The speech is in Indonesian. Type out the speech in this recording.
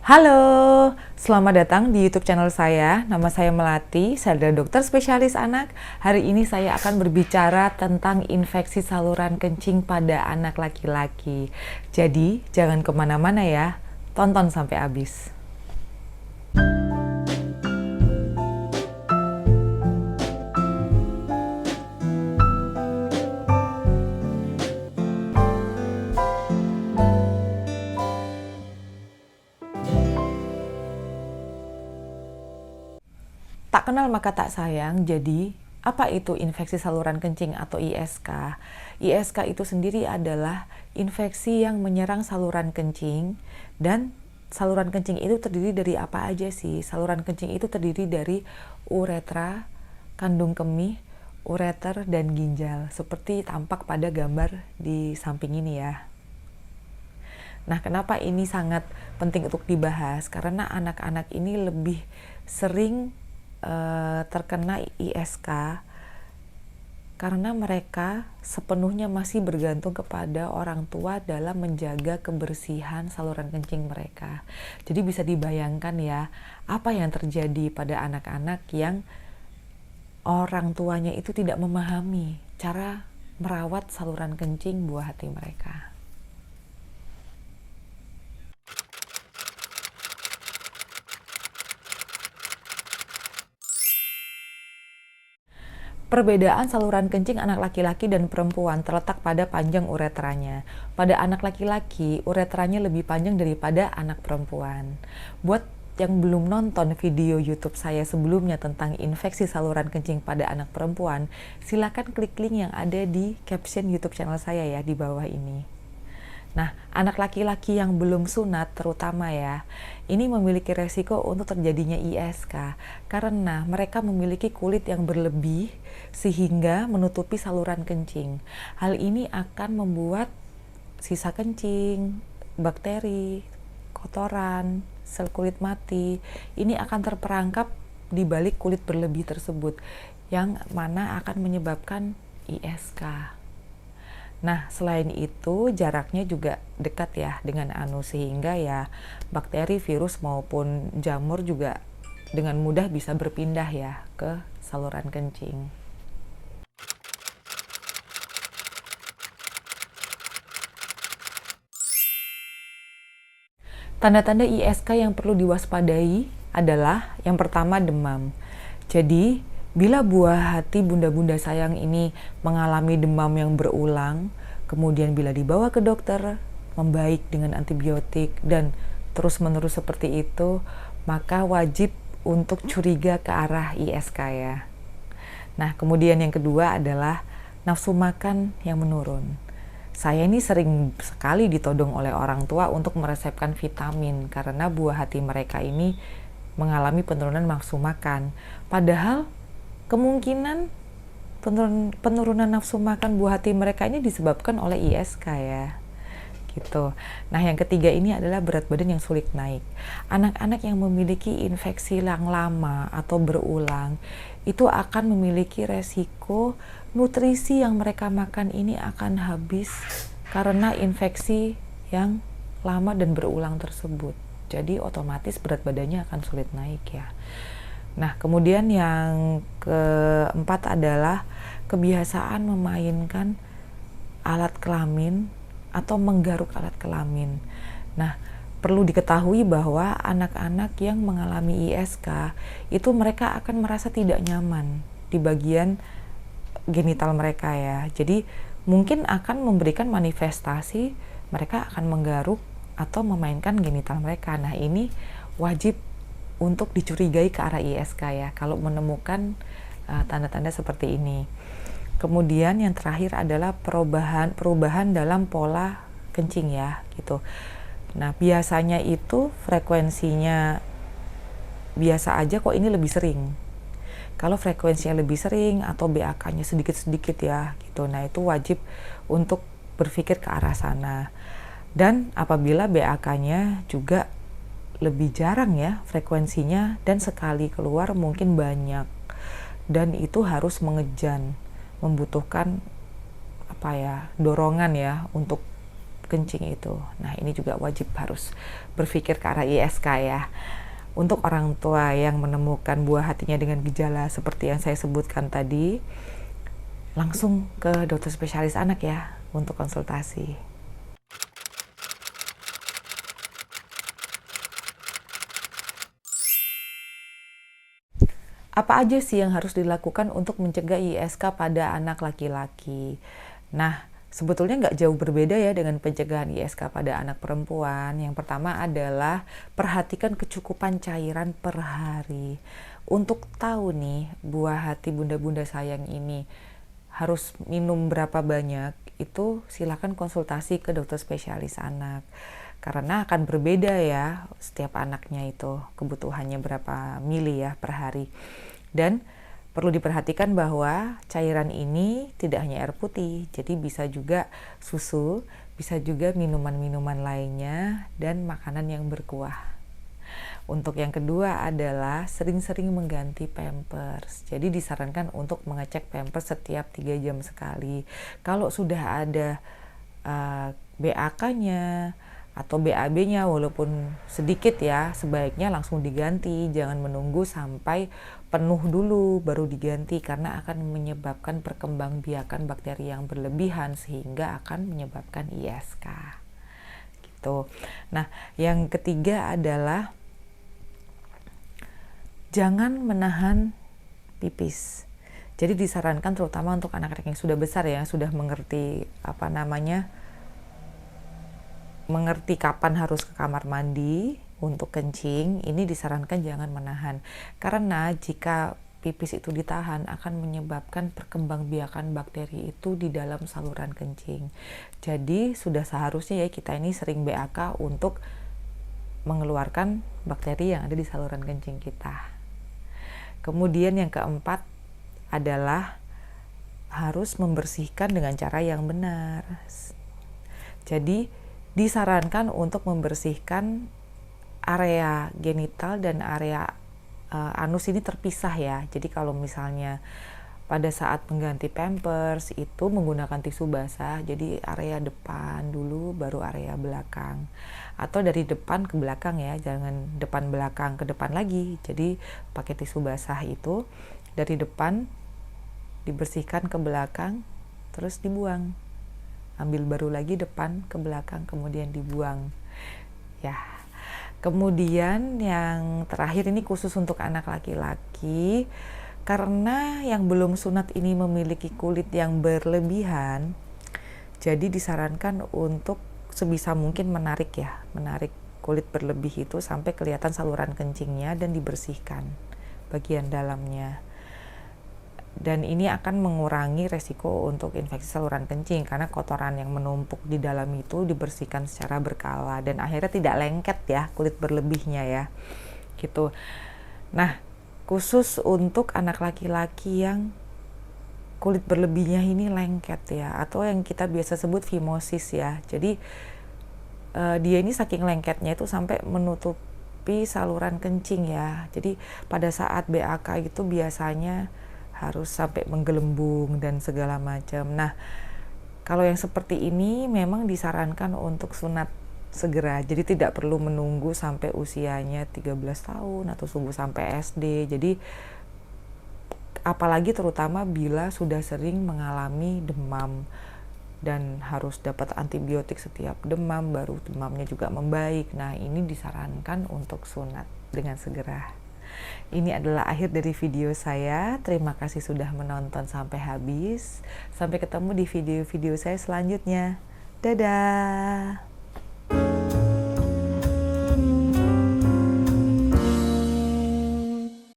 Halo, selamat datang di YouTube channel saya. Nama saya Melati, saya adalah dokter spesialis anak. Hari ini saya akan berbicara tentang infeksi saluran kencing pada anak laki-laki. Jadi, jangan kemana-mana ya, tonton sampai habis. Tak kenal maka tak sayang, jadi apa itu infeksi saluran kencing atau ISK? ISK itu sendiri adalah infeksi yang menyerang saluran kencing, dan saluran kencing itu terdiri dari apa aja sih? Saluran kencing itu terdiri dari uretra, kandung kemih, ureter, dan ginjal, seperti tampak pada gambar di samping ini ya. Nah, kenapa ini sangat penting untuk dibahas? Karena anak-anak ini lebih sering terkena ISK karena mereka sepenuhnya masih bergantung kepada orang tua dalam menjaga kebersihan saluran kencing mereka. Jadi bisa dibayangkan ya, apa yang terjadi pada anak-anak yang orang tuanya itu tidak memahami cara merawat saluran kencing buah hati mereka. Perbedaan saluran kencing anak laki-laki dan perempuan terletak pada panjang uretranya. Pada anak laki-laki, uretranya lebih panjang daripada anak perempuan. Buat yang belum nonton video YouTube saya sebelumnya tentang infeksi saluran kencing pada anak perempuan, silakan klik link yang ada di caption YouTube channel saya ya di bawah ini. Nah, anak laki-laki yang belum sunat terutama ya, ini memiliki resiko untuk terjadinya ISK karena mereka memiliki kulit yang berlebih sehingga menutupi saluran kencing. Hal ini akan membuat sisa kencing, bakteri, kotoran, sel kulit mati, ini akan terperangkap di balik kulit berlebih tersebut yang mana akan menyebabkan ISK. Nah, selain itu jaraknya juga dekat ya dengan anus sehingga ya bakteri, virus maupun jamur juga dengan mudah bisa berpindah ya ke saluran kencing. Tanda-tanda ISK yang perlu diwaspadai adalah yang pertama demam. Jadi, bila buah hati bunda-bunda sayang ini mengalami demam yang berulang, kemudian bila dibawa ke dokter, membaik dengan antibiotik, dan terus-menerus seperti itu, maka wajib untuk curiga ke arah ISK ya. Nah, kemudian yang kedua adalah nafsu makan yang menurun. Saya ini sering sekali ditodong oleh orang tua untuk meresepkan vitamin karena buah hati mereka ini mengalami penurunan nafsu makan. Padahal kemungkinan penurunan nafsu makan buah hati mereka ini disebabkan oleh ISK ya. Gitu. Nah, yang ketiga ini adalah berat badan yang sulit naik. Anak-anak yang memiliki infeksi yang lama atau berulang itu akan memiliki resiko nutrisi yang mereka makan ini akan habis karena infeksi yang lama dan berulang tersebut. Jadi otomatis berat badannya akan sulit naik ya. Nah, kemudian yang keempat adalah kebiasaan memainkan alat kelamin atau menggaruk alat kelamin. Nah, perlu diketahui bahwa anak-anak yang mengalami ISK itu mereka akan merasa tidak nyaman di bagian genital mereka ya. Jadi mungkin akan memberikan manifestasi mereka akan menggaruk atau memainkan genital mereka. Nah, ini wajib untuk dicurigai ke arah ISK ya kalau menemukan tanda-tanda seperti ini. Kemudian yang terakhir adalah perubahan dalam pola kencing ya gitu. Nah, biasanya itu frekuensinya biasa aja kok, ini lebih sering. Kalau frekuensinya lebih sering atau BAK-nya sedikit-sedikit ya gitu. Nah, itu wajib untuk berpikir ke arah sana. Dan apabila BAK-nya juga lebih jarang ya frekuensinya dan sekali keluar mungkin banyak. Dan itu harus mengejan, membutuhkan dorongan ya untuk kencing itu. Nah, ini juga wajib harus berpikir ke arah ISK ya. Untuk orang tua yang menemukan buah hatinya dengan gejala seperti yang saya sebutkan tadi, langsung ke dokter spesialis anak ya untuk konsultasi. Apa aja sih yang harus dilakukan untuk mencegah ISK pada anak laki-laki? Nah, sebetulnya nggak jauh berbeda ya dengan pencegahan ISK pada anak perempuan. Yang pertama adalah perhatikan kecukupan cairan per hari. Untuk tahu nih, buah hati bunda-bunda sayang ini harus minum berapa banyak, itu silakan konsultasi ke dokter spesialis anak. Karena akan berbeda ya setiap anaknya itu kebutuhannya berapa mili ya per hari. Dan perlu diperhatikan bahwa cairan ini tidak hanya air putih, jadi bisa juga susu, bisa juga minuman-minuman lainnya, dan makanan yang berkuah. Untuk yang kedua adalah sering-sering mengganti pampers. Jadi disarankan untuk mengecek pampers setiap 3 jam sekali. Kalau sudah ada BAK-nya atau BAB-nya walaupun sedikit ya, sebaiknya langsung diganti, jangan menunggu sampai penuh dulu baru diganti, karena akan menyebabkan perkembangbiakan bakteri yang berlebihan sehingga akan menyebabkan ISK gitu. Nah, yang ketiga adalah jangan menahan pipis. Jadi disarankan terutama untuk anak-anak yang sudah besar ya, sudah mengerti mengerti kapan harus ke kamar mandi untuk kencing, ini disarankan jangan menahan. Karena jika pipis itu ditahan akan menyebabkan perkembangbiakan bakteri itu di dalam saluran kencing. Jadi sudah seharusnya ya kita ini sering BAK untuk mengeluarkan bakteri yang ada di saluran kencing kita. Kemudian yang keempat adalah harus membersihkan dengan cara yang benar. Jadi disarankan untuk membersihkan area genital dan area anus ini terpisah ya. Jadi kalau misalnya pada saat mengganti pampers itu menggunakan tisu basah, jadi area depan dulu baru area belakang, atau dari depan ke belakang ya, jangan depan belakang ke depan lagi. Jadi pakai tisu basah itu dari depan dibersihkan ke belakang terus dibuang, ambil baru lagi depan ke belakang kemudian dibuang ya. Kemudian yang terakhir ini khusus untuk anak laki-laki, karena yang belum sunat ini memiliki kulit yang berlebihan, jadi disarankan untuk sebisa mungkin menarik kulit berlebih itu sampai kelihatan saluran kencingnya dan dibersihkan bagian dalamnya. Dan ini akan mengurangi resiko untuk infeksi saluran kencing karena kotoran yang menumpuk di dalam itu dibersihkan secara berkala dan akhirnya tidak lengket ya kulit berlebihnya ya gitu. Nah, khusus untuk anak laki-laki yang kulit berlebihnya ini lengket ya, atau yang kita biasa sebut fimosis ya. Jadi dia ini saking lengketnya itu sampai menutupi saluran kencing ya. Jadi pada saat BAK itu biasanya harus sampai menggelembung dan segala macam. Nah, kalau yang seperti ini memang disarankan untuk sunat segera. Jadi tidak perlu menunggu sampai usianya 13 tahun atau sampai SD. Jadi apalagi terutama bila sudah sering mengalami demam dan harus dapat antibiotik setiap demam, baru demamnya juga membaik. Nah, ini disarankan untuk sunat dengan segera. Ini adalah akhir dari video saya. Terima kasih sudah menonton sampai habis. Sampai ketemu di video-video saya selanjutnya. Dadah!